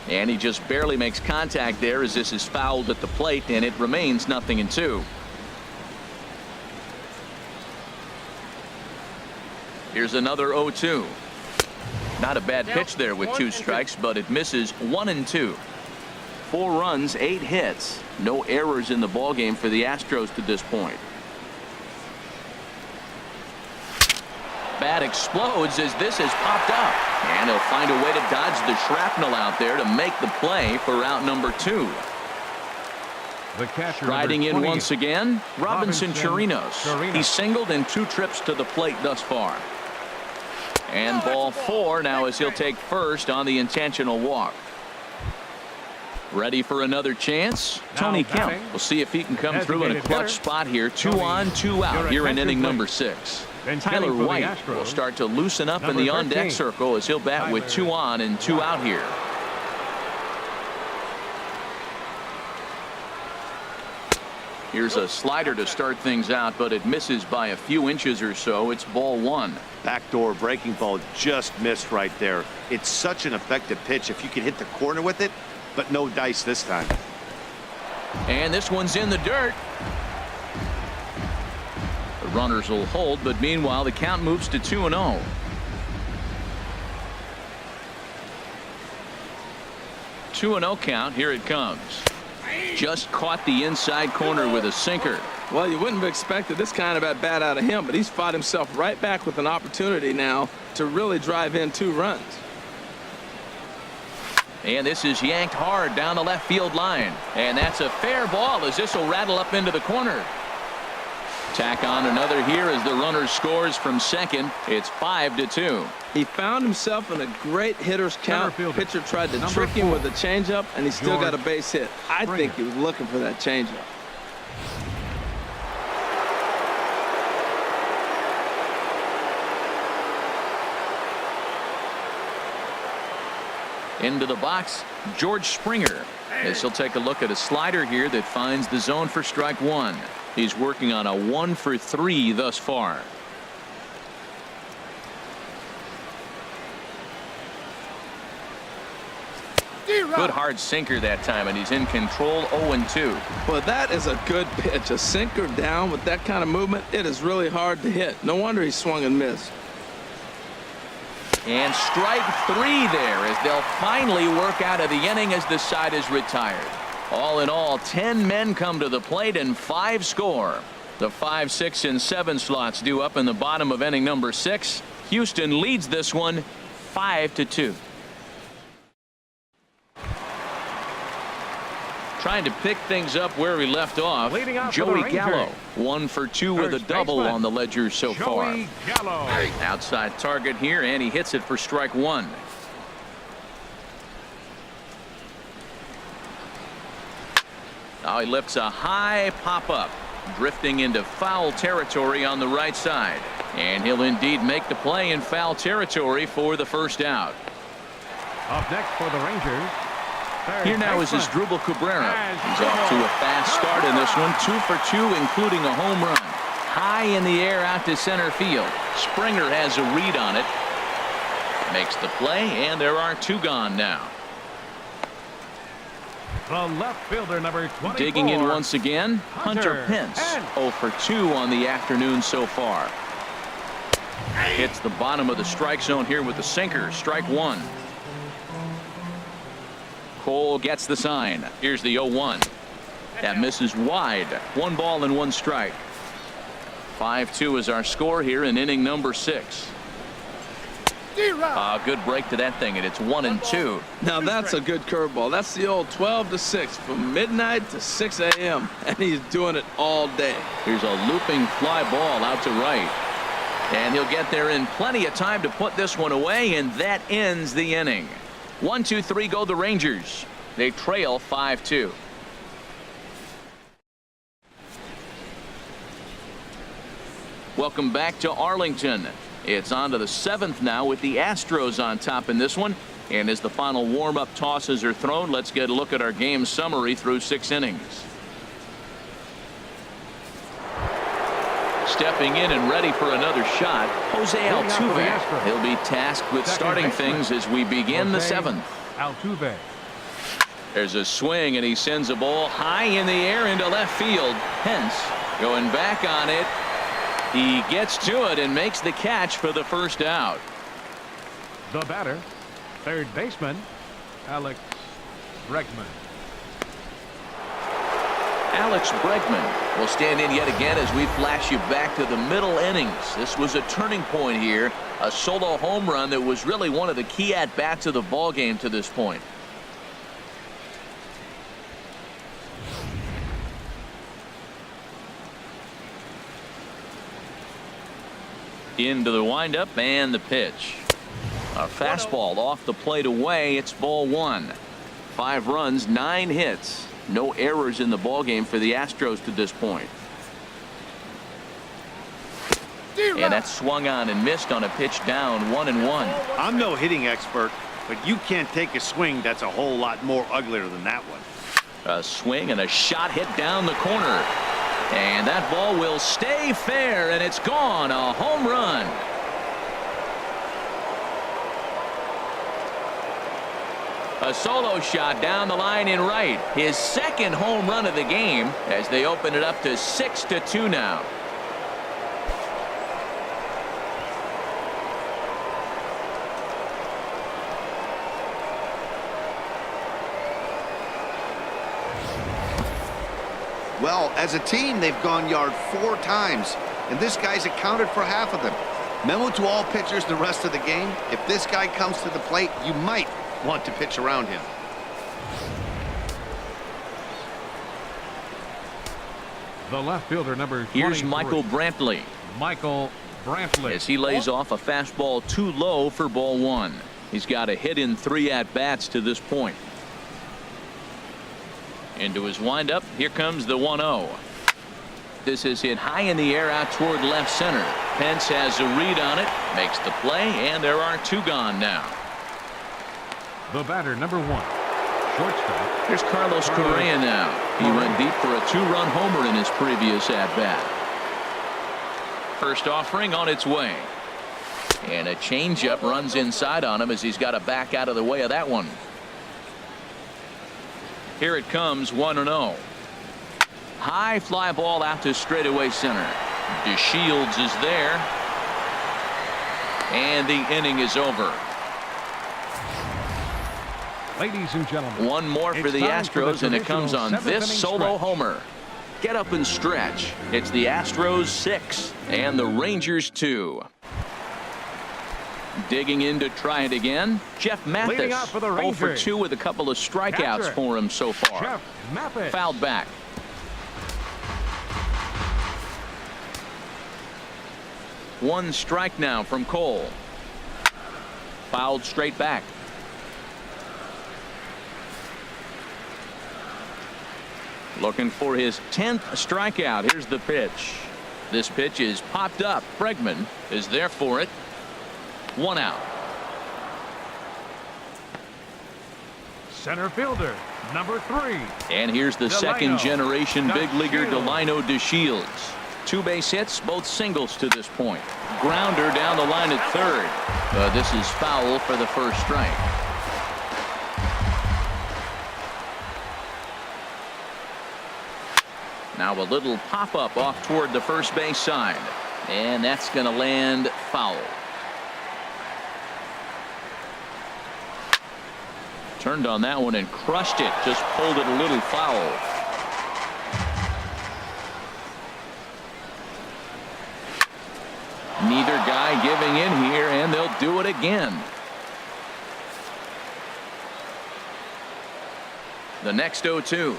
Speaker 1: And he just barely makes contact there as this is fouled at the plate, and it remains 0-2. Here's another 0-2. Not a bad pitch there with 2 strikes, but it misses 1-2. 4 runs, 8 hits. No errors in the ballgame for the Astros to this point. Bat explodes as this has popped up, and he'll find a way to dodge the shrapnel out there to make the play for out number 2.
Speaker 3: The catcher,
Speaker 1: Riding in
Speaker 3: 20,
Speaker 1: once again, Robinson Chirinos.
Speaker 3: Chirinos.
Speaker 1: He's singled in 2 trips to the plate thus far. And ball 4 now as he'll take first on the intentional walk. Ready for another chance?
Speaker 3: Now
Speaker 1: Tony Kemp.
Speaker 3: batting,
Speaker 1: We'll see if he can come through in a
Speaker 3: designated
Speaker 1: clutch
Speaker 3: hitter,
Speaker 1: spot here. 2
Speaker 3: Tony,
Speaker 1: on, 2 out
Speaker 3: your
Speaker 1: here in
Speaker 3: attention,
Speaker 1: inning number
Speaker 3: please.
Speaker 1: 6.
Speaker 3: Then
Speaker 1: Tyler
Speaker 3: hitting for the
Speaker 1: White
Speaker 3: Astros,
Speaker 1: will start to loosen up in
Speaker 3: number
Speaker 1: the on-deck
Speaker 3: 13,
Speaker 1: circle as he'll bat with 2 on and 2 out here. Here's a slider to start things out, but it misses by a few inches or so. It's ball 1.
Speaker 4: Backdoor breaking ball just missed right there. It's such an effective pitch if you can hit the corner with it, but no dice this time.
Speaker 1: And this one's in the dirt. The Runners will hold, but meanwhile the count moves to 2-0. Two and 0 count. Here it comes. Just caught the inside corner with a sinker.
Speaker 2: Well, you wouldn't have expected this kind of at bat out of him, but he's fought himself right back with an opportunity now to really drive in 2 runs.
Speaker 1: And this is yanked hard down the left field line. And that's a fair ball as this will rattle up into the corner. Tack on another here as the runner scores from second. It's 5-2.
Speaker 2: He found himself in a great hitter's count. Pitcher tried to trick him with a changeup, and he still got a base hit. I think he was looking for that changeup.
Speaker 1: Into the box, George Springer. As he'll take a look at a slider here that finds the zone for strike 1. He's working on a 1 for 3 thus far. Good hard sinker that time, and he's in control. 0-2.
Speaker 2: Well, that is a good pitch. A sinker down with that kind of movement, it is really hard to hit. No wonder he swung and missed.
Speaker 1: And strike 3 there as they'll finally work out of the inning as the side is retired. All in all, 10 men come to the plate and 5 score. The 5, 6, and 7 slots due up in the bottom of inning number 6. Houston leads this one 5-2. Trying to pick things up where we left off. Joey Gallo, 1 for 2 with a double on the ledger so far. Outside target here, and he hits it for strike 1. Now he lifts a high pop-up, drifting into foul territory on the right side. And he'll indeed make the play in foul territory for the first out.
Speaker 3: Up next for the Rangers.
Speaker 1: Here now is Asdrubal Cabrera. He's off to a fast start in this one. 2 for 2, including a home run. High in the air out to center field. Springer has a read on it. Makes the play, and there are 2 gone now.
Speaker 3: The left fielder, number 24.
Speaker 1: Digging in once again, Hunter Pence. 0 for 2 on the afternoon so far. Hits the bottom of the strike zone here with the sinker. Strike 1. Cole gets the sign. Here's the 0-1. That misses wide. 1 ball and 1 strike. 5-2 is our score here in inning number 6. Good break to that thing, and it's 1-2.
Speaker 2: Now that's a good curveball. That's the old 12-6 from midnight to 6 a.m. and he's doing it all day.
Speaker 1: Here's a looping fly ball out to right, and he'll get there in plenty of time to put this one away, and that ends the inning. 1, 2, 3 go the Rangers. They trail 5-2. Welcome back to Arlington. It's on to the 7th now with the Astros on top in this one. And as the final warm-up tosses are thrown, let's get a look at our game summary through 6 innings. Stepping in and ready for another shot, Jose Altuve. He'll be tasked with starting things as we begin the 7th.
Speaker 3: Altuve.
Speaker 1: There's a swing, and he sends a ball high in the air into left field. Pence going back on it. He gets to it and makes the catch for the first out.
Speaker 3: The batter, third baseman, Alex Bregman.
Speaker 1: Alex Bregman will stand in yet again as we flash you back to the middle innings. This was a turning point here, a solo home run that was really one of the key at-bats of the ball game to this point. Into the windup and the pitch. A fastball off the plate away. It's ball 1. 5 runs, 9 hits. No errors in the ballgame for the Astros to this point. And that's swung on and missed on a pitch down 1-1.
Speaker 4: I'm no hitting expert, but you can't take a swing that's a whole lot more uglier than that one.
Speaker 1: A swing and a shot hit down the corner. And that ball will stay fair, and it's gone. A home run. A solo shot down the line in right. His second home run of the game as they open it up to 6-2 now.
Speaker 4: Well, as a team, they've gone yard 4 times, and this guy's accounted for half of them. Memo to all pitchers the rest of the game: if this guy comes to the plate, you might want to pitch around him.
Speaker 3: The left fielder, number 23.
Speaker 1: Here's Michael Brantley.
Speaker 3: Michael Brantley.
Speaker 1: As he lays off a fastball too low for ball 1. He's got a hit in 3 at-bats to this point. Into his windup. Here comes the 1-0. This is hit high in the air out toward left center. Pence has a read on it, makes the play, and there are 2 gone now.
Speaker 3: The batter, number 1. Shortstop.
Speaker 1: Here's Carlos Correa now. He went deep for a 2-run homer in his previous at-bat. First offering on its way. And a changeup runs inside on him as he's got to back out of the way of that one. Here it comes, 1-0. High fly ball out to straightaway center. DeShields is there. And the inning is over.
Speaker 3: Ladies and gentlemen,
Speaker 1: one more for the Astros, and it comes on this solo homer. Get up and stretch. It's the Astros 6 and the Rangers 2. Digging in to try it again, Jeff Mathis. 0 for 2 with a couple of strikeouts for him so far. Fouled back. One strike now from Cole. Fouled straight back. Looking for his 10th strikeout. Here's the pitch. This pitch is popped up. Bregman is there for it. 1 out.
Speaker 3: Center fielder, number 3.
Speaker 1: And here's the second generation big leaguer Delino DeShields. 2 base hits, both singles to this point. Grounder down the line at third. This is foul for the first strike. Now a little pop-up off toward the first base side. And that's going to land foul. Turned on that one and crushed it. Just pulled it a little foul. Neither guy giving in here, and they'll do it again. The next 0-2.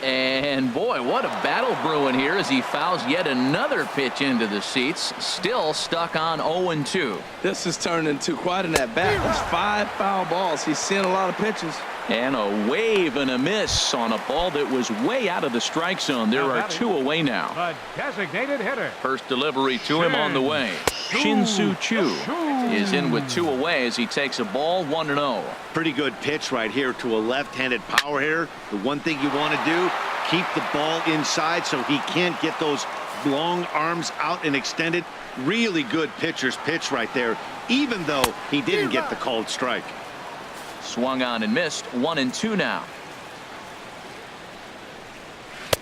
Speaker 1: And boy, what a battle brewing here as he fouls yet another pitch into the seats. Still stuck on 0-2.
Speaker 2: This has turned into quite an at-bat. That's 5 foul balls. He's seeing a lot of pitches.
Speaker 1: And a wave and a miss on a ball that was way out of the strike zone. There are 2 away now.
Speaker 3: The designated hitter.
Speaker 1: First delivery to him on the way. Shin-Soo Choo is in with 2 away as he takes a ball 1-0.
Speaker 4: Pretty good pitch right here to a left-handed power hitter. The one thing you want to do, keep the ball inside so he can't get those long arms out and extended. Really good pitcher's pitch right there, even though he didn't get the called strike.
Speaker 1: Swung on and missed. 1-2 now.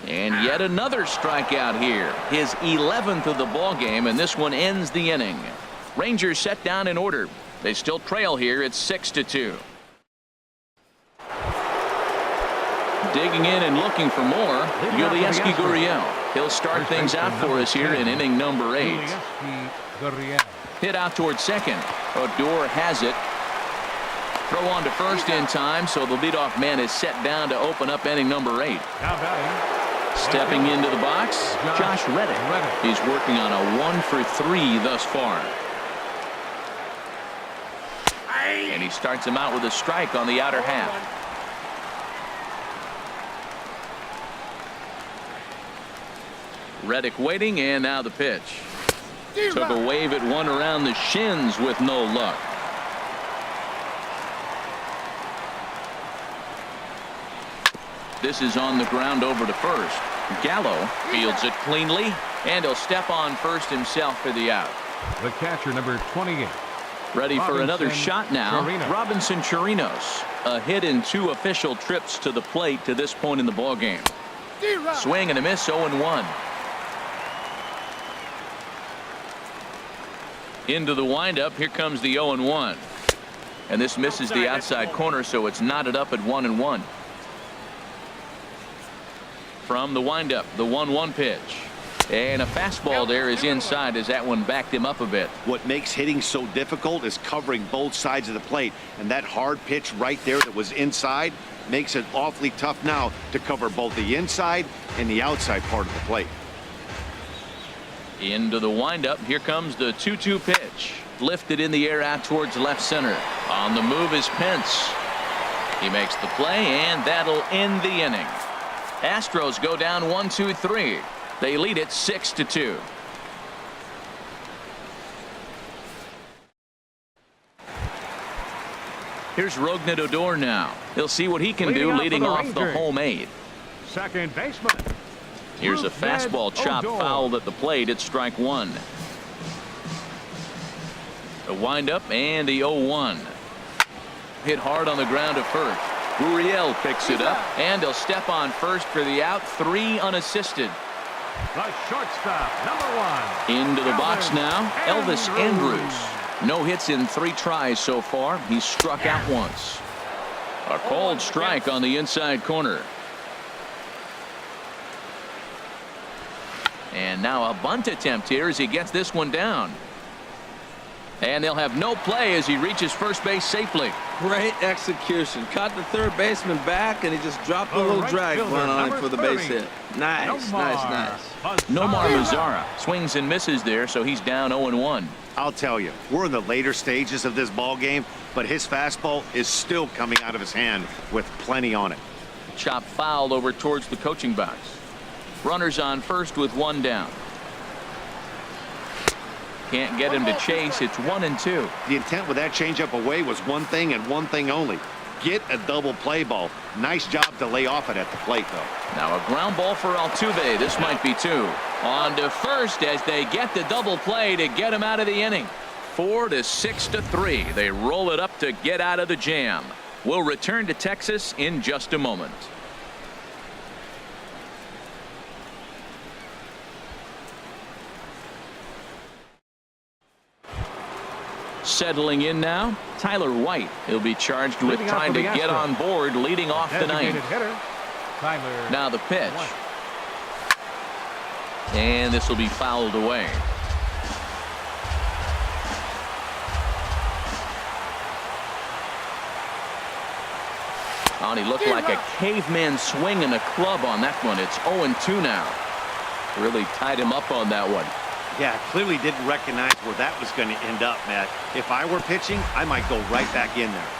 Speaker 1: And yet another strikeout here. His 11th of the ball game, and this one ends the inning. Rangers set down in order. They still trail here. It's 6-2. Digging in and looking for more. Yulieski Gurriel. He'll start things out for us here in inning number 8. Hit out towards second. Odor has it. Throw on to first in time, so the leadoff man is set down to open up inning number 8. Stepping into the box, Josh Reddick. He's working on a 1 for 3 thus far. And he starts him out with a strike on the outer half. Reddick waiting, and now the pitch. Took a wave at one around the shins with no luck. This is on the ground over to first. Gallo fields it cleanly, and he'll step on first himself for the out.
Speaker 3: The catcher, number 28.
Speaker 1: Ready for another shot now. Robinson Chirinos. A hit in 2 official trips to the plate to this point in the ballgame. Swing and a miss, 0-1. Into the windup. Here comes the 0-1. And this misses the outside corner, so it's knotted up at 1-1. from the windup, the 1-1 pitch. And a fastball there is inside as that one backed him up a bit.
Speaker 4: What makes hitting so difficult is covering both sides of the plate, and that hard pitch right there that was inside makes it awfully tough now to cover both the inside and the outside part of the plate.
Speaker 1: Into the windup. Here comes the 2-2 pitch. Lifted in the air out towards left center. On the move is Pence. He makes the play, and that'll end the inning. Astros go down 1-2-3. They lead it 6-2. Here's Rd.2 now. He'll see what he can do leading off the home 8.
Speaker 3: Second baseman.
Speaker 1: Here's a fastball chopped fouled at the plate. It's strike 1. A windup and the 0-1. Hit hard on the ground to first. Gurriel picks it up, and he'll step on first for the out. 3 unassisted.
Speaker 3: The shortstop, number 1.
Speaker 1: Into the box now, Elvis Andrus. No hits in 3 tries so far. He's struck out once. A called strike on the inside corner. And now a bunt attempt here as he gets this one down. And they'll have no play as he reaches first base safely.
Speaker 2: Great execution. Caught the third baseman back, and he just dropped a little drag run on him for the base hit. Nice, nice.
Speaker 1: Nomar Mazara swings and misses there, so he's down 0-1.
Speaker 4: I'll tell you, we're in the later stages of this ball game, but his fastball is still coming out of his hand with plenty on it.
Speaker 1: Chop fouled over towards the coaching box. Runners on first with 1 down. Can't get him to chase. It's 1-2.
Speaker 4: The intent with that changeup away was one thing and one thing only. Get a double play ball. Nice job to lay off it at the plate, though.
Speaker 1: Now a ground ball for Altuve. This might be 2. On to first as they get the double play to get him out of the inning. 4-6-3. They roll it up to get out of the jam. We'll return to Texas in just a moment. Settling in now, Tyler White. He'll be charged with trying to get on board leading off the 9th. Now the pitch. And this will be fouled away. Oh, and he looked like a caveman swinging a club on that one. It's 0-2 now. Really tied him up on that one.
Speaker 4: Yeah, clearly didn't recognize where that was going to end up, Matt. If I were pitching, I might go right back in there.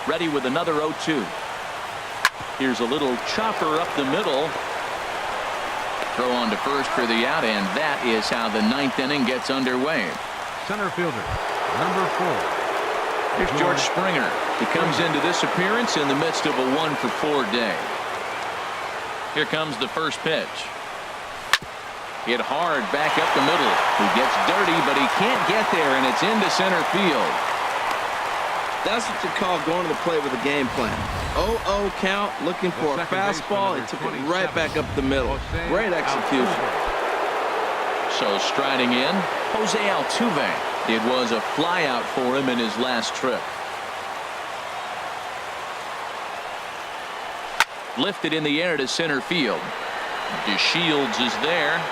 Speaker 1: Ready with another 0-2. Here's a little chopper up the middle. Throw on to first for the out, and that is how the 9th inning gets underway.
Speaker 3: Center fielder, number 4.
Speaker 1: Here's George Springer. He comes into this appearance in the midst of a 1-for-4 day. Here comes the first pitch. Hit hard back up the middle. He gets dirty, but he can't get there, and it's into center field.
Speaker 2: That's what you call going to the plate with a game plan. 0-0 count, looking for a fastball. He took it right back up the middle. Great execution.
Speaker 1: So striding in, Jose Altuve. It was a flyout for him in his last trip. Lifted in the air to center field. DeShields is there.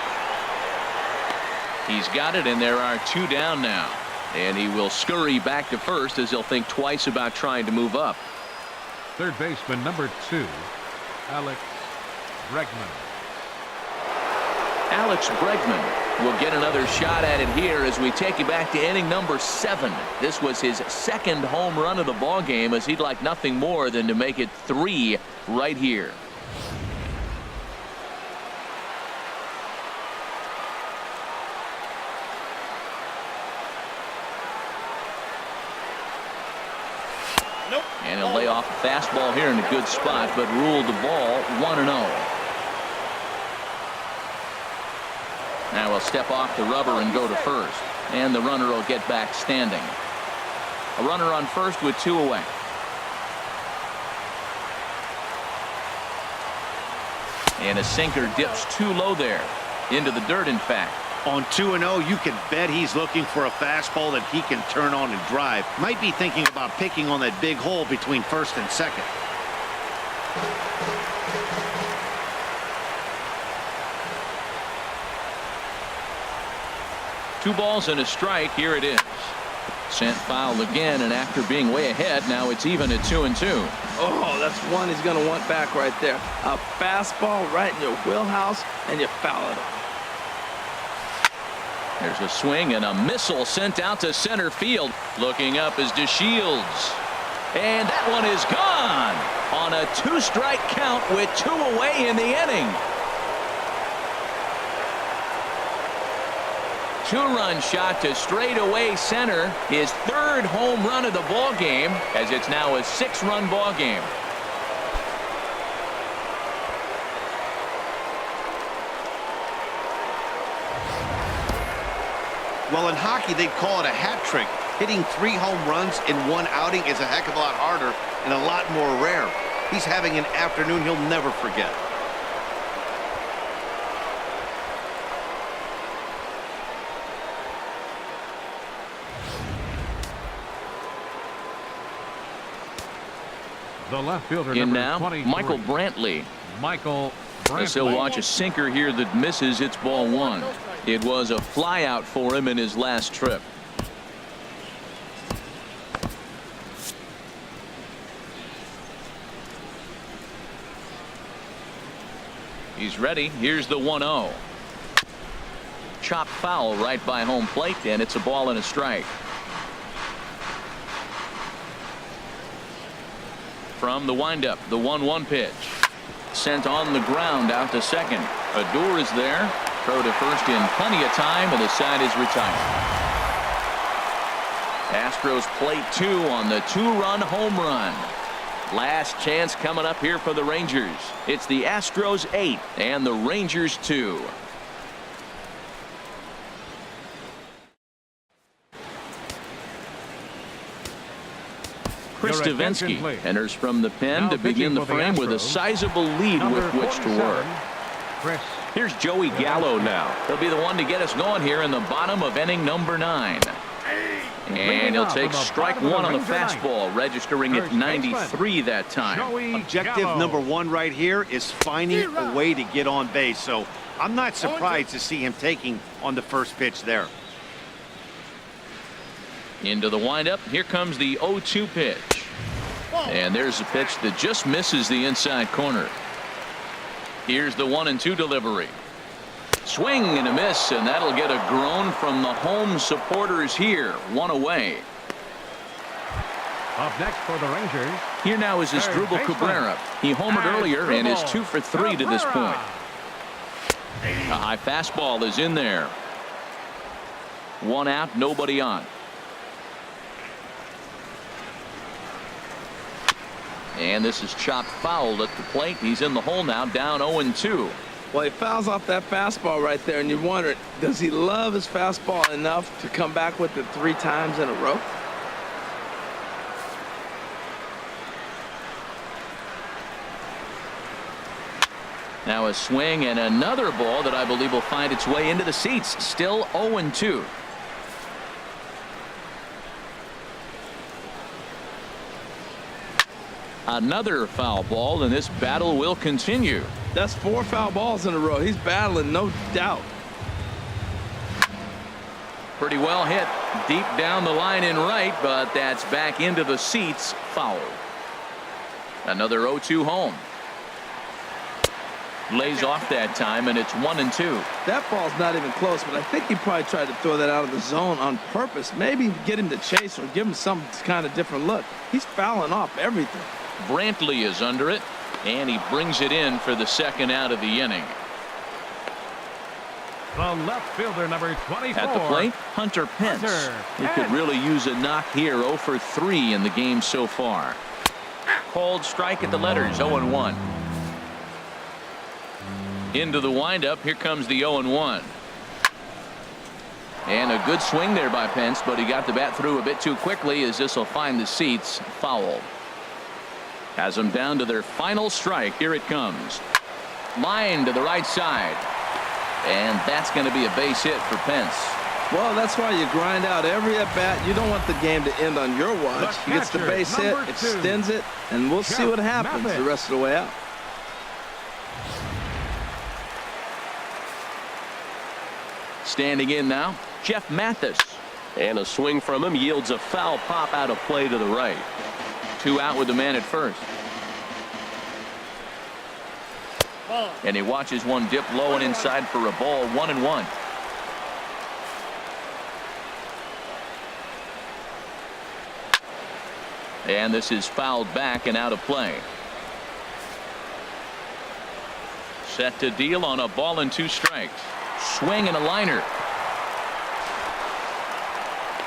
Speaker 1: He's got it, and there are 2 down now. And he will scurry back to first as he'll think twice about trying to move up.
Speaker 3: Third baseman, number 2, Alex Bregman.
Speaker 1: Alex Bregman will get another shot at it here as we take you back to inning number 7. This was his 2nd home run of the ball game, as he'd like nothing more than to make it 3 right here.
Speaker 2: Nope.
Speaker 1: And he'll lay off a fastball here in a good spot, but ruled the ball 1-0. Now he'll step off the rubber and go to first, and the runner will get back standing. A runner on first with 2 away. And a sinker dips too low there. Into the dirt, in fact.
Speaker 4: On 2-0, you can bet he's looking for a fastball that he can turn on and drive. Might be thinking about picking on that big hole between first and second.
Speaker 1: Two balls and a strike. Here it is. Sent foul again, and after being way ahead, now it's even at 2-2.
Speaker 2: Oh, that's one he's going to want back right there. A fastball right in your wheelhouse, and you foul it off.
Speaker 1: There's a swing and a missile sent out to center field. Looking up is DeShields. And that one is gone on a 2-strike count with 2 away in the inning. 2-run shot to straightaway center. His 3rd home run of the ball game, as it's now a 6-run ball game.
Speaker 4: Well, in hockey, they'd call it a hat trick. Hitting 3 home runs in 1 outing is a heck of a lot harder and a lot more rare. He's having an afternoon he'll never forget.
Speaker 3: The left fielder,
Speaker 1: In
Speaker 3: number
Speaker 1: now,
Speaker 3: 23.
Speaker 1: Michael Brantley.
Speaker 3: Michael
Speaker 1: As he'll
Speaker 3: Brantley.
Speaker 1: watch a sinker here that misses. It's ball 1. It was a flyout for him in his last trip. He's ready. Here's the 1-0. Chopped foul right by home plate, and it's a ball and a strike. From the windup, the 1-1 pitch. Sent on the ground out to second. Adore is there. Throw to first in plenty of time, and the side is retired. Astros play 2 on the 2-run home run. Last chance coming up here for the Rangers. It's the Astros 8 and the Rangers 2. Chris
Speaker 3: Your attention,
Speaker 1: Davinsky
Speaker 3: please.
Speaker 1: enters from the pen
Speaker 3: Now
Speaker 1: to begin
Speaker 3: pitching
Speaker 1: the
Speaker 3: for the
Speaker 1: frame with a
Speaker 3: Astros,
Speaker 1: sizable lead
Speaker 3: number
Speaker 1: with which to
Speaker 3: 47,
Speaker 1: work.
Speaker 3: Chris.
Speaker 5: Here's Joey Gallo now.
Speaker 1: He'll be the one to get us going here in the bottom of inning number 9. And he'll take strike 1 on the fastball, registering at 93 that time.
Speaker 3: Joey
Speaker 4: Objective
Speaker 3: Gallo.
Speaker 4: number 1 right here is finding a way to get on base. So I'm not surprised to see him taking on the first pitch there.
Speaker 1: Into the windup. Here comes the 0-2 pitch. And there's a pitch that just misses the inside corner. Here's the 1-2 delivery. Swing and a miss, and that'll get a groan from the home supporters here. 1 away.
Speaker 3: Up next for the Rangers.
Speaker 1: Here now is Asdrubal
Speaker 3: baseman.
Speaker 1: Cabrera. He homered earlier and is 2 for 3 to this
Speaker 3: Cabrera.
Speaker 1: point. A high fastball is in there. 1 out, nobody on. And this is chopped foul at the plate. He's in the hole now, down 0-2.
Speaker 2: Well, he fouls off that fastball right there, and you wonder, does he love his fastball enough to come back with it 3 times in a row?
Speaker 1: Now a swing and another ball that I believe will find its way into the seats. Still 0-2. Another foul ball, and this battle will continue.
Speaker 2: That's 4 foul balls in a row. He's battling, no doubt.
Speaker 1: Pretty well hit deep down the line in right, but that's back into the seats. Foul. Another 0-2 home. Lays off that time, and it's 1-2.
Speaker 2: That ball's not even close, but I think he probably tried to throw that out of the zone on purpose. Maybe get him to chase or give him some kind of different look. He's fouling off everything.
Speaker 1: Brantley is under it, and he brings it in for the 2nd out of the inning.
Speaker 3: The left fielder, number 24.
Speaker 1: At the plate, Hunter Pence. He could really use a knock here. 0 for 3 in the game so far. Called strike at the letters. 0-1. Into the windup. Here comes the 0-1. And a good swing there by Pence, but he got the bat through a bit too quickly, as this will find the seats. Foul. Has them down to their final strike. Here it comes. Line to the right side. And that's going to be a base hit for Pence.
Speaker 2: Well, that's why you grind out every at-bat. You don't want the game to end on your watch.
Speaker 3: The
Speaker 2: He gets the
Speaker 3: catcher,
Speaker 2: base hit,
Speaker 3: number 2.
Speaker 2: extends it, and we'll see what happens the rest of the way out.
Speaker 1: Standing in now, Jeff Mathis.
Speaker 5: And a swing from him yields a foul pop out of play to the right.
Speaker 1: 2 out with the man at first. And he watches one dip low and inside for a ball. 1-1. And this is fouled back and out of play. Set to deal on a ball and 2 strikes. Swing and a liner.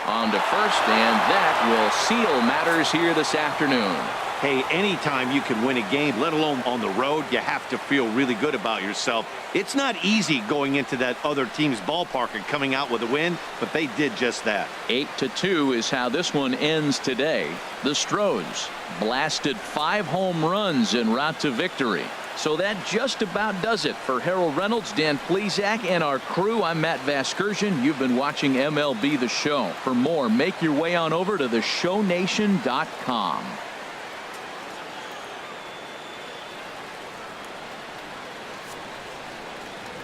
Speaker 1: On to first, and that will seal matters here this afternoon.
Speaker 4: Hey, anytime you can win a game, let alone on the road, you have to feel really good about yourself. It's not easy going into that other team's ballpark and coming out with a win, but they did just that.
Speaker 1: 8-2 is how this one ends today. The Astros blasted 5 home runs en route to victory. So that just about does it for Harold Reynolds, Dan Plesac, and our crew. I'm Matt Vasgersian. You've been watching MLB The Show. For more, make your way on over to theshownation.com.